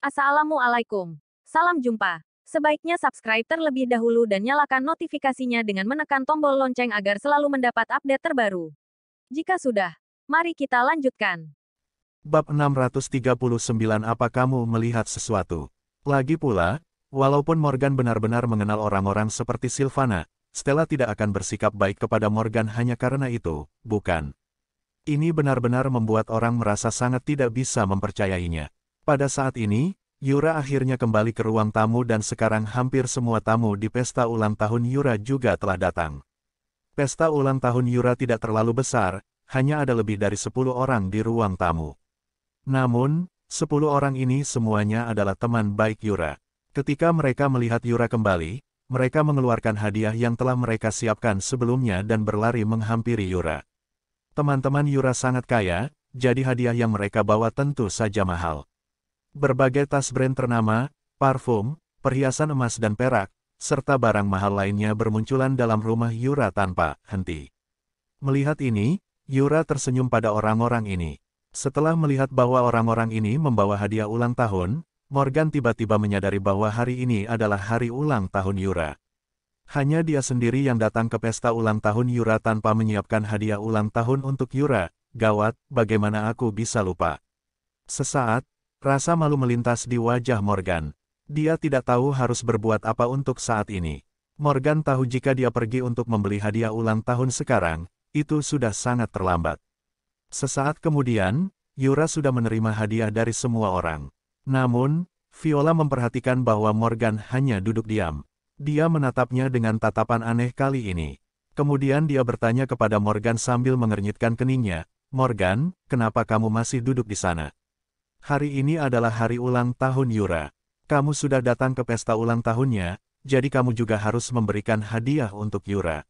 Assalamualaikum. Salam jumpa. Sebaiknya subscribe terlebih dahulu dan nyalakan notifikasinya dengan menekan tombol lonceng agar selalu mendapat update terbaru. Jika sudah, mari kita lanjutkan. Bab 639. Apa kamu melihat sesuatu? Lagi pula, walaupun Morgan benar-benar mengenal orang-orang seperti Sylvana, Stella tidak akan bersikap baik kepada Morgan hanya karena itu, bukan? Ini benar-benar membuat orang merasa sangat tidak bisa mempercayainya. Pada saat ini, Yura akhirnya kembali ke ruang tamu dan sekarang hampir semua tamu di pesta ulang tahun Yura juga telah datang. Pesta ulang tahun Yura tidak terlalu besar, hanya ada lebih dari 10 orang di ruang tamu. Namun, 10 orang ini semuanya adalah teman baik Yura. Ketika mereka melihat Yura kembali, mereka mengeluarkan hadiah yang telah mereka siapkan sebelumnya dan berlari menghampiri Yura. Teman-teman Yura sangat kaya, jadi hadiah yang mereka bawa tentu saja mahal. Berbagai tas brand ternama, parfum, perhiasan emas dan perak, serta barang mahal lainnya bermunculan dalam rumah Yura tanpa henti. Melihat ini, Yura tersenyum pada orang-orang ini. Setelah melihat bahwa orang-orang ini membawa hadiah ulang tahun, Morgan tiba-tiba menyadari bahwa hari ini adalah hari ulang tahun Yura. Hanya dia sendiri yang datang ke pesta ulang tahun Yura tanpa menyiapkan hadiah ulang tahun untuk Yura. Gawat, bagaimana aku bisa lupa? Sesaat, rasa malu melintas di wajah Morgan. Dia tidak tahu harus berbuat apa untuk saat ini. Morgan tahu jika dia pergi untuk membeli hadiah ulang tahun sekarang, itu sudah sangat terlambat. Sesaat kemudian, Yura sudah menerima hadiah dari semua orang. Namun, Viola memperhatikan bahwa Morgan hanya duduk diam. Dia menatapnya dengan tatapan aneh kali ini. Kemudian dia bertanya kepada Morgan sambil mengernyitkan keningnya, "Morgan, kenapa kamu masih duduk di sana? Hari ini adalah hari ulang tahun Yura. Kamu sudah datang ke pesta ulang tahunnya, jadi kamu juga harus memberikan hadiah untuk Yura."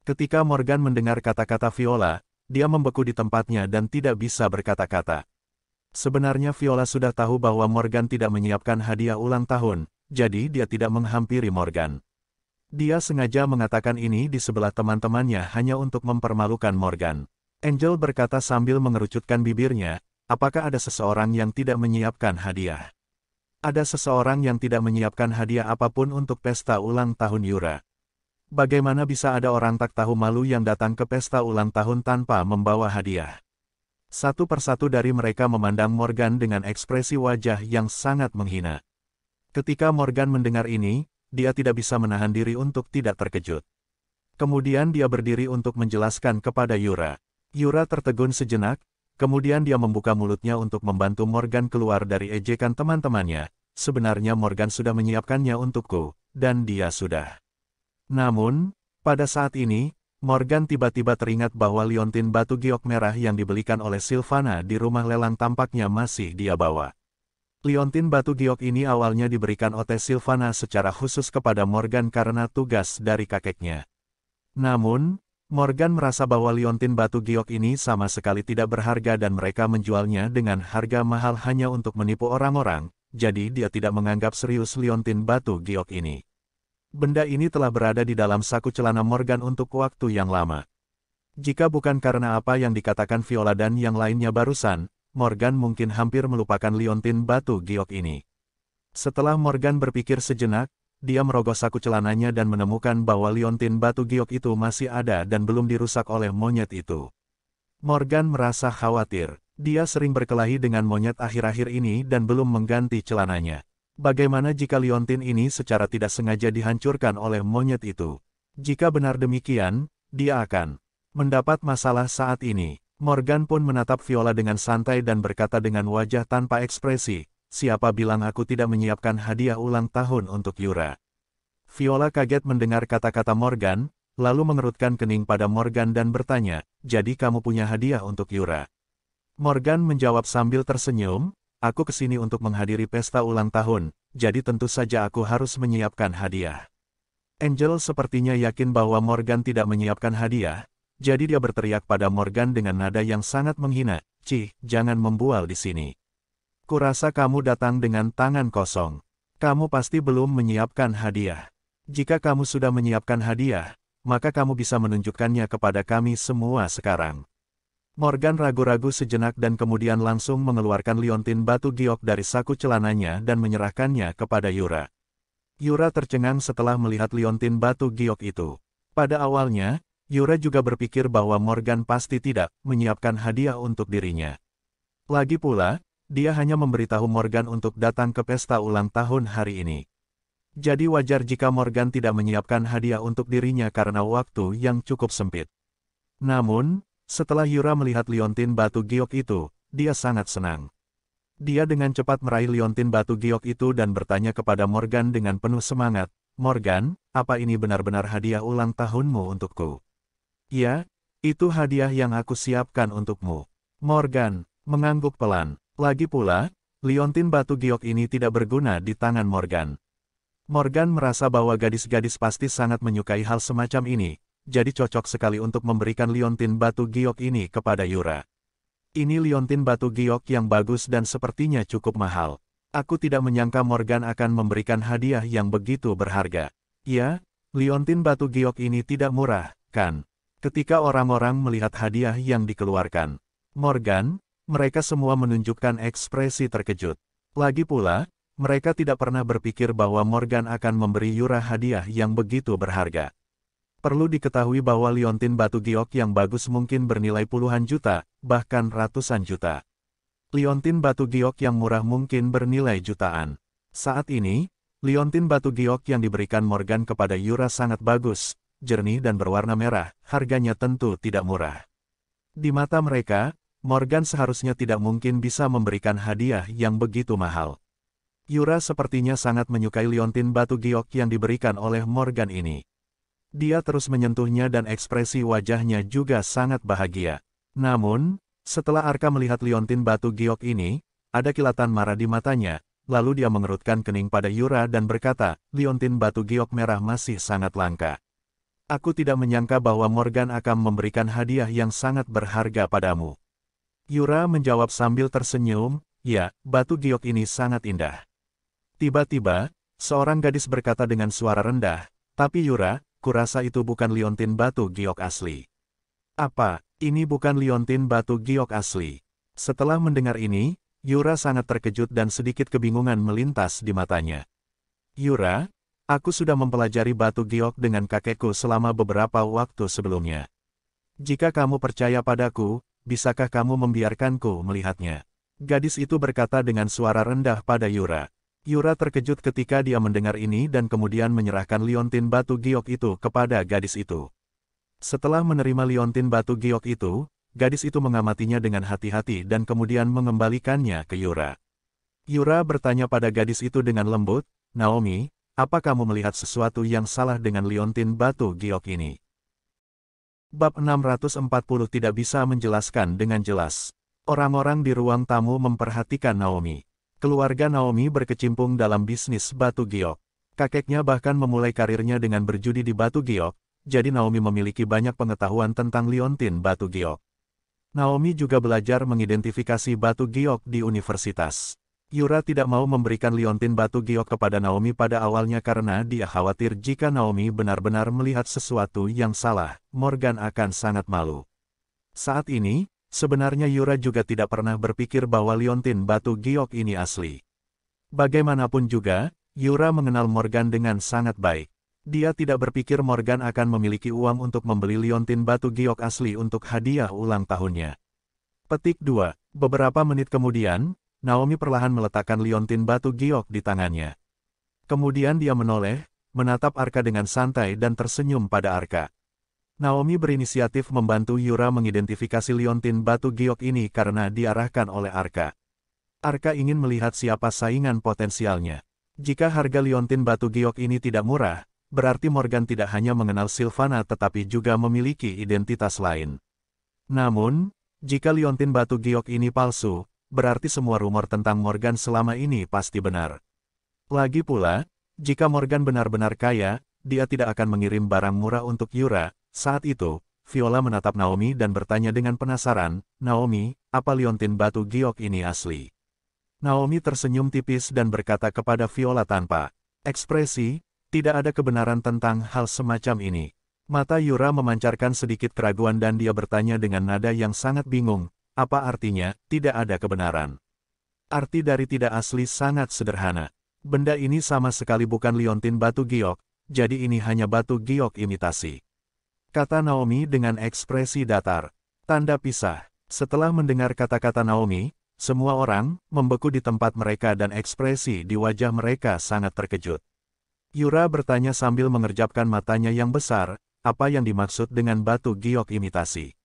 Ketika Morgan mendengar kata-kata Viola, dia membeku di tempatnya dan tidak bisa berkata-kata. Sebenarnya Viola sudah tahu bahwa Morgan tidak menyiapkan hadiah ulang tahun, jadi dia tidak menghampiri Morgan. Dia sengaja mengatakan ini di sebelah teman-temannya hanya untuk mempermalukan Morgan. Angel berkata sambil mengerucutkan bibirnya, "Apakah ada seseorang yang tidak menyiapkan hadiah? Ada seseorang yang tidak menyiapkan hadiah apapun untuk pesta ulang tahun Yura? Bagaimana bisa ada orang tak tahu malu yang datang ke pesta ulang tahun tanpa membawa hadiah?" Satu persatu dari mereka memandang Morgan dengan ekspresi wajah yang sangat menghina. Ketika Morgan mendengar ini, dia tidak bisa menahan diri untuk tidak terkejut. Kemudian dia berdiri untuk menjelaskan kepada Yura. Yura tertegun sejenak, kemudian dia membuka mulutnya untuk membantu Morgan keluar dari ejekan teman-temannya. "Sebenarnya Morgan sudah menyiapkannya untukku, dan dia sudah." Namun, pada saat ini, Morgan tiba-tiba teringat bahwa liontin batu giok merah yang dibelikan oleh Sylvana di rumah lelang tampaknya masih dia bawa. Liontin batu giok ini awalnya diberikan oleh Sylvana secara khusus kepada Morgan karena tugas dari kakeknya. Namun, Morgan merasa bahwa liontin batu giok ini sama sekali tidak berharga dan mereka menjualnya dengan harga mahal hanya untuk menipu orang-orang, jadi dia tidak menganggap serius liontin batu giok ini. Benda ini telah berada di dalam saku celana Morgan untuk waktu yang lama. Jika bukan karena apa yang dikatakan Viola dan yang lainnya barusan, Morgan mungkin hampir melupakan liontin batu giok ini. Setelah Morgan berpikir sejenak, dia merogoh saku celananya dan menemukan bahwa liontin batu giok itu masih ada dan belum dirusak oleh monyet itu. Morgan merasa khawatir. Dia sering berkelahi dengan monyet akhir-akhir ini dan belum mengganti celananya. Bagaimana jika liontin ini secara tidak sengaja dihancurkan oleh monyet itu? Jika benar demikian, dia akan mendapat masalah saat ini. Morgan pun menatap Viola dengan santai dan berkata dengan wajah tanpa ekspresi, "Siapa bilang aku tidak menyiapkan hadiah ulang tahun untuk Yura?" Viola kaget mendengar kata-kata Morgan, lalu mengerutkan kening pada Morgan dan bertanya, "Jadi kamu punya hadiah untuk Yura?" Morgan menjawab sambil tersenyum, "Aku kesini untuk menghadiri pesta ulang tahun, jadi tentu saja aku harus menyiapkan hadiah." Angel sepertinya yakin bahwa Morgan tidak menyiapkan hadiah, jadi dia berteriak pada Morgan dengan nada yang sangat menghina, "Cih, jangan membual di sini. Kurasa kamu datang dengan tangan kosong. Kamu pasti belum menyiapkan hadiah. Jika kamu sudah menyiapkan hadiah, maka kamu bisa menunjukkannya kepada kami semua sekarang." Morgan ragu-ragu sejenak dan kemudian langsung mengeluarkan liontin batu giok dari saku celananya dan menyerahkannya kepada Yura. Yura tercengang setelah melihat liontin batu giok itu. Pada awalnya, Yura juga berpikir bahwa Morgan pasti tidak menyiapkan hadiah untuk dirinya. Lagi pula, dia hanya memberitahu Morgan untuk datang ke pesta ulang tahun hari ini. Jadi wajar jika Morgan tidak menyiapkan hadiah untuk dirinya karena waktu yang cukup sempit. Namun, setelah Yura melihat liontin batu giok itu, dia sangat senang. Dia dengan cepat meraih liontin batu giok itu dan bertanya kepada Morgan dengan penuh semangat, "Morgan, apa ini benar-benar hadiah ulang tahunmu untukku?" "Ya, itu hadiah yang aku siapkan untukmu." Morgan mengangguk pelan. Lagi pula, liontin batu giok ini tidak berguna di tangan Morgan. Morgan merasa bahwa gadis-gadis pasti sangat menyukai hal semacam ini, jadi cocok sekali untuk memberikan liontin batu giok ini kepada Yura. "Ini liontin batu giok yang bagus dan sepertinya cukup mahal. Aku tidak menyangka Morgan akan memberikan hadiah yang begitu berharga." "Ya, liontin batu giok ini tidak murah, kan?" Ketika orang-orang melihat hadiah yang dikeluarkan Morgan, mereka semua menunjukkan ekspresi terkejut. Lagi pula, mereka tidak pernah berpikir bahwa Morgan akan memberi Yura hadiah yang begitu berharga. Perlu diketahui bahwa liontin batu giok yang bagus mungkin bernilai puluhan juta, bahkan ratusan juta. Liontin batu giok yang murah mungkin bernilai jutaan. Saat ini, liontin batu giok yang diberikan Morgan kepada Yura sangat bagus, jernih dan berwarna merah, harganya tentu tidak murah. Di mata mereka, Morgan seharusnya tidak mungkin bisa memberikan hadiah yang begitu mahal. Yura sepertinya sangat menyukai liontin batu giok yang diberikan oleh Morgan ini. Dia terus menyentuhnya dan ekspresi wajahnya juga sangat bahagia. Namun, setelah Arka melihat liontin batu giok ini, ada kilatan marah di matanya, lalu dia mengerutkan kening pada Yura dan berkata, "Liontin batu giok merah masih sangat langka. Aku tidak menyangka bahwa Morgan akan memberikan hadiah yang sangat berharga padamu." Yura menjawab sambil tersenyum, "Ya, batu giok ini sangat indah." Tiba-tiba, seorang gadis berkata dengan suara rendah, "Tapi Yura, kurasa itu bukan liontin batu giok asli." "Apa, ini bukan liontin batu giok asli?" Setelah mendengar ini, Yura sangat terkejut dan sedikit kebingungan melintas di matanya. "Yura, aku sudah mempelajari batu giok dengan kakekku selama beberapa waktu sebelumnya. Jika kamu percaya padaku, bisakah kamu membiarkanku melihatnya?" Gadis itu berkata dengan suara rendah pada Yura. Yura terkejut ketika dia mendengar ini dan kemudian menyerahkan liontin batu giok itu kepada gadis itu. Setelah menerima liontin batu giok itu, gadis itu mengamatinya dengan hati-hati dan kemudian mengembalikannya ke Yura. Yura bertanya pada gadis itu dengan lembut, "Naomi, apa kamu melihat sesuatu yang salah dengan liontin batu giok ini?" Bab 640 tidak bisa menjelaskan dengan jelas. Orang-orang di ruang tamu memperhatikan Naomi. Keluarga Naomi berkecimpung dalam bisnis batu giok. Kakeknya bahkan memulai karirnya dengan berjudi di batu giok, jadi Naomi memiliki banyak pengetahuan tentang liontin batu giok. Naomi juga belajar mengidentifikasi batu giok di universitas. Yura tidak mau memberikan liontin batu giok kepada Naomi pada awalnya karena dia khawatir jika Naomi benar-benar melihat sesuatu yang salah, Morgan akan sangat malu. Saat ini, sebenarnya Yura juga tidak pernah berpikir bahwa liontin batu giok ini asli. Bagaimanapun juga, Yura mengenal Morgan dengan sangat baik. Dia tidak berpikir Morgan akan memiliki uang untuk membeli liontin batu giok asli untuk hadiah ulang tahunnya. Petik 2. Beberapa menit kemudian, Naomi perlahan meletakkan liontin batu giok di tangannya. Kemudian dia menoleh, menatap Arka dengan santai dan tersenyum pada Arka. Naomi berinisiatif membantu Yura mengidentifikasi liontin batu giok ini karena diarahkan oleh Arka. Arka ingin melihat siapa saingan potensialnya. Jika harga liontin batu giok ini tidak murah, berarti Morgan tidak hanya mengenal Sylvana tetapi juga memiliki identitas lain. Namun, jika liontin batu giok ini palsu, berarti semua rumor tentang Morgan selama ini pasti benar. Lagi pula, jika Morgan benar-benar kaya, dia tidak akan mengirim barang murah untuk Yura. Saat itu, Viola menatap Naomi dan bertanya dengan penasaran, "Naomi, apa liontin batu giok ini asli?" Naomi tersenyum tipis dan berkata kepada Viola tanpa ekspresi, "Tidak ada kebenaran tentang hal semacam ini. Mata Yura memancarkan sedikit keraguan dan dia bertanya dengan nada yang sangat bingung, apa artinya, tidak ada kebenaran. Arti dari tidak asli sangat sederhana. Benda ini sama sekali bukan liontin batu giok, jadi ini hanya batu giok imitasi. Kata Naomi dengan ekspresi datar. Tanda pisah. Setelah mendengar kata-kata Naomi, semua orang membeku di tempat mereka dan ekspresi di wajah mereka sangat terkejut. Yura bertanya sambil mengerjapkan matanya yang besar, apa yang dimaksud dengan batu giok imitasi?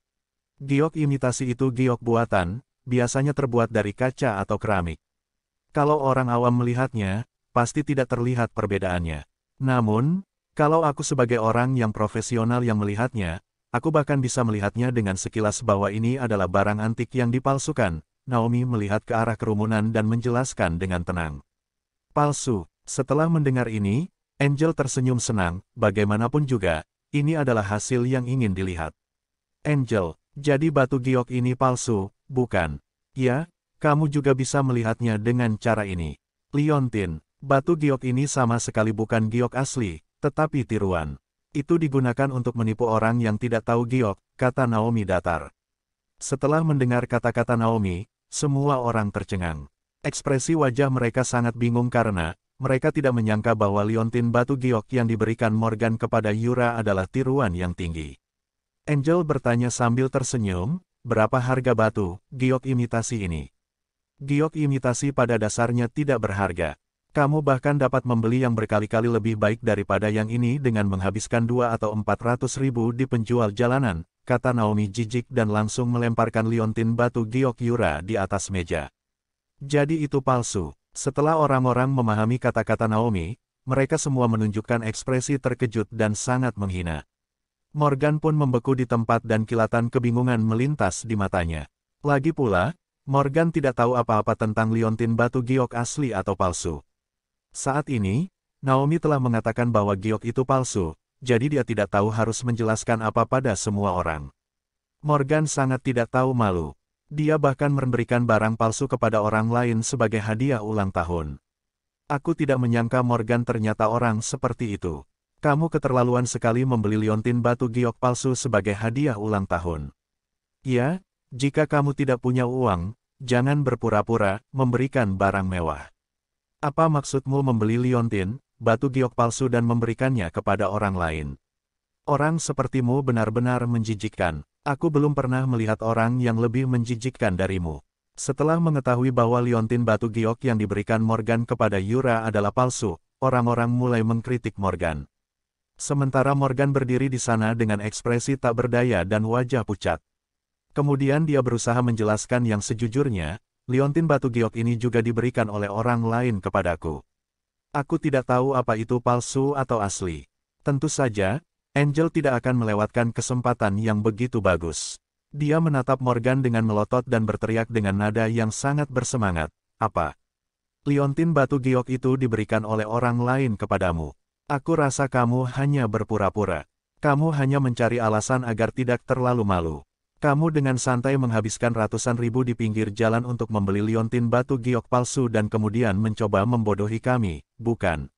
Giok imitasi itu giok buatan, biasanya terbuat dari kaca atau keramik. Kalau orang awam melihatnya, pasti tidak terlihat perbedaannya. Namun, kalau aku sebagai orang yang profesional yang melihatnya, aku bahkan bisa melihatnya dengan sekilas bahwa ini adalah barang antik yang dipalsukan. Naomi melihat ke arah kerumunan dan menjelaskan dengan tenang. Palsu. Setelah mendengar ini, Angel tersenyum senang, bagaimanapun juga, ini adalah hasil yang ingin dilihat. Angel, jadi batu giok ini palsu, bukan? Ya, kamu juga bisa melihatnya dengan cara ini. Liontin, batu giok ini sama sekali bukan giok asli, tetapi tiruan. Itu digunakan untuk menipu orang yang tidak tahu giok, kata Naomi datar. Setelah mendengar kata-kata Naomi, semua orang tercengang. Ekspresi wajah mereka sangat bingung karena mereka tidak menyangka bahwa liontin batu giok yang diberikan Morgan kepada Yura adalah tiruan yang tinggi. Angel bertanya sambil tersenyum, berapa harga batu giok imitasi ini? Giok imitasi pada dasarnya tidak berharga. Kamu bahkan dapat membeli yang berkali-kali lebih baik daripada yang ini dengan menghabiskan 2 atau 400 ribu di penjual jalanan, kata Naomi jijik dan langsung melemparkan liontin batu giok Yura di atas meja. Jadi itu palsu. Setelah orang-orang memahami kata-kata Naomi, mereka semua menunjukkan ekspresi terkejut dan sangat menghina. Morgan pun membeku di tempat dan kilatan kebingungan melintas di matanya. Lagi pula, Morgan tidak tahu apa-apa tentang liontin batu giok asli atau palsu. Saat ini, Naomi telah mengatakan bahwa giok itu palsu, jadi dia tidak tahu harus menjelaskan apa pada semua orang. Morgan sangat tidak tahu malu. Dia bahkan memberikan barang palsu kepada orang lain sebagai hadiah ulang tahun. Aku tidak menyangka Morgan ternyata orang seperti itu. Kamu keterlaluan sekali membeli liontin batu giok palsu sebagai hadiah ulang tahun. Ya, jika kamu tidak punya uang, jangan berpura-pura memberikan barang mewah. Apa maksudmu membeli liontin batu giok palsu dan memberikannya kepada orang lain? Orang sepertimu benar-benar menjijikkan. Aku belum pernah melihat orang yang lebih menjijikkan darimu. Setelah mengetahui bahwa liontin batu giok yang diberikan Morgan kepada Yura adalah palsu, orang-orang mulai mengkritik Morgan. Sementara Morgan berdiri di sana dengan ekspresi tak berdaya dan wajah pucat. Kemudian dia berusaha menjelaskan yang sejujurnya, liontin batu giok ini juga diberikan oleh orang lain kepadaku. Aku tidak tahu apa itu palsu atau asli. Tentu saja, Angel tidak akan melewatkan kesempatan yang begitu bagus. Dia menatap Morgan dengan melotot dan berteriak dengan nada yang sangat bersemangat. Apa? Liontin batu giok itu diberikan oleh orang lain kepadamu. Aku rasa kamu hanya berpura-pura. Kamu hanya mencari alasan agar tidak terlalu malu. Kamu dengan santai menghabiskan ratusan ribu di pinggir jalan untuk membeli liontin batu giok palsu dan kemudian mencoba membodohi kami, bukan?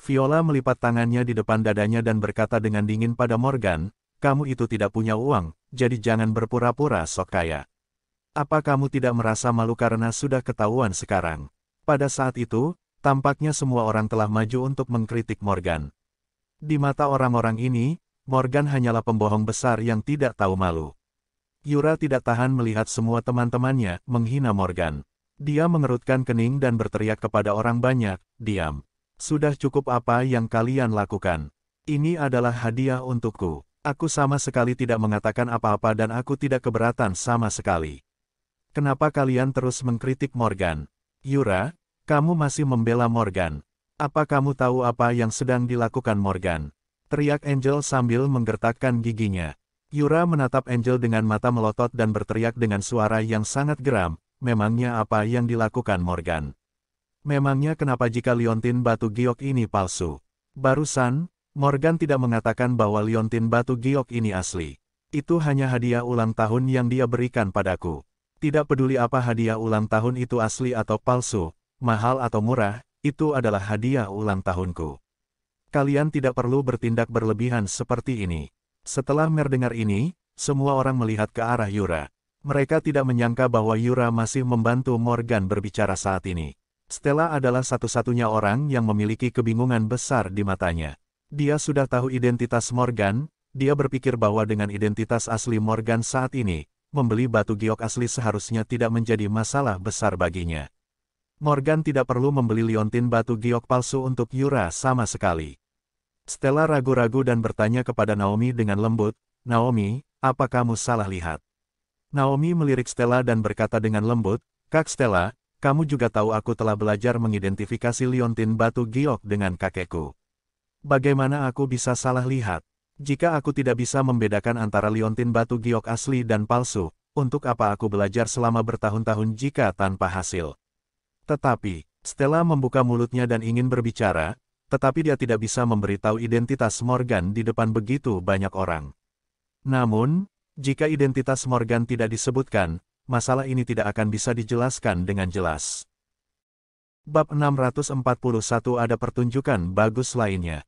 Viola melipat tangannya di depan dadanya dan berkata dengan dingin pada Morgan, kamu itu tidak punya uang, jadi jangan berpura-pura sok kaya. Apa kamu tidak merasa malu karena sudah ketahuan sekarang? Pada saat itu, tampaknya semua orang telah maju untuk mengkritik Morgan. Di mata orang-orang ini, Morgan hanyalah pembohong besar yang tidak tahu malu. Yura tidak tahan melihat semua teman-temannya menghina Morgan. Dia mengerutkan kening dan berteriak kepada orang banyak, diam. Sudah cukup apa yang kalian lakukan. Ini adalah hadiah untukku. Aku sama sekali tidak mengatakan apa-apa dan aku tidak keberatan sama sekali. Kenapa kalian terus mengkritik Morgan? Yura, kamu masih membela Morgan. Apa kamu tahu apa yang sedang dilakukan Morgan? Teriak Angel sambil menggertakkan giginya. Yura menatap Angel dengan mata melotot dan berteriak dengan suara yang sangat geram, memangnya apa yang dilakukan Morgan? Memangnya kenapa jika liontin batu giok ini palsu? Barusan, Morgan tidak mengatakan bahwa liontin batu giok ini asli. Itu hanya hadiah ulang tahun yang dia berikan padaku. Tidak peduli apa hadiah ulang tahun itu asli atau palsu, mahal atau murah, itu adalah hadiah ulang tahunku. Kalian tidak perlu bertindak berlebihan seperti ini. Setelah mendengar ini, semua orang melihat ke arah Yura. Mereka tidak menyangka bahwa Yura masih membantu Morgan berbicara saat ini. Stella adalah satu-satunya orang yang memiliki kebingungan besar di matanya. Dia sudah tahu identitas Morgan, dia berpikir bahwa dengan identitas asli Morgan saat ini, membeli batu giok asli seharusnya tidak menjadi masalah besar baginya. Morgan tidak perlu membeli liontin batu giok palsu untuk Yura sama sekali. Stella ragu-ragu dan bertanya kepada Naomi dengan lembut, "Naomi, apa kamu salah lihat?" Naomi melirik Stella dan berkata dengan lembut, "Kak Stella, kamu juga tahu aku telah belajar mengidentifikasi liontin batu giok dengan kakekku. Bagaimana aku bisa salah lihat? Jika aku tidak bisa membedakan antara liontin batu giok asli dan palsu, untuk apa aku belajar selama bertahun-tahun jika tanpa hasil?" Tetapi, Stella membuka mulutnya dan ingin berbicara, tetapi dia tidak bisa memberitahu identitas Morgan di depan begitu banyak orang. Namun, jika identitas Morgan tidak disebutkan, masalah ini tidak akan bisa dijelaskan dengan jelas. Bab 641 ada pertunjukan bagus lainnya.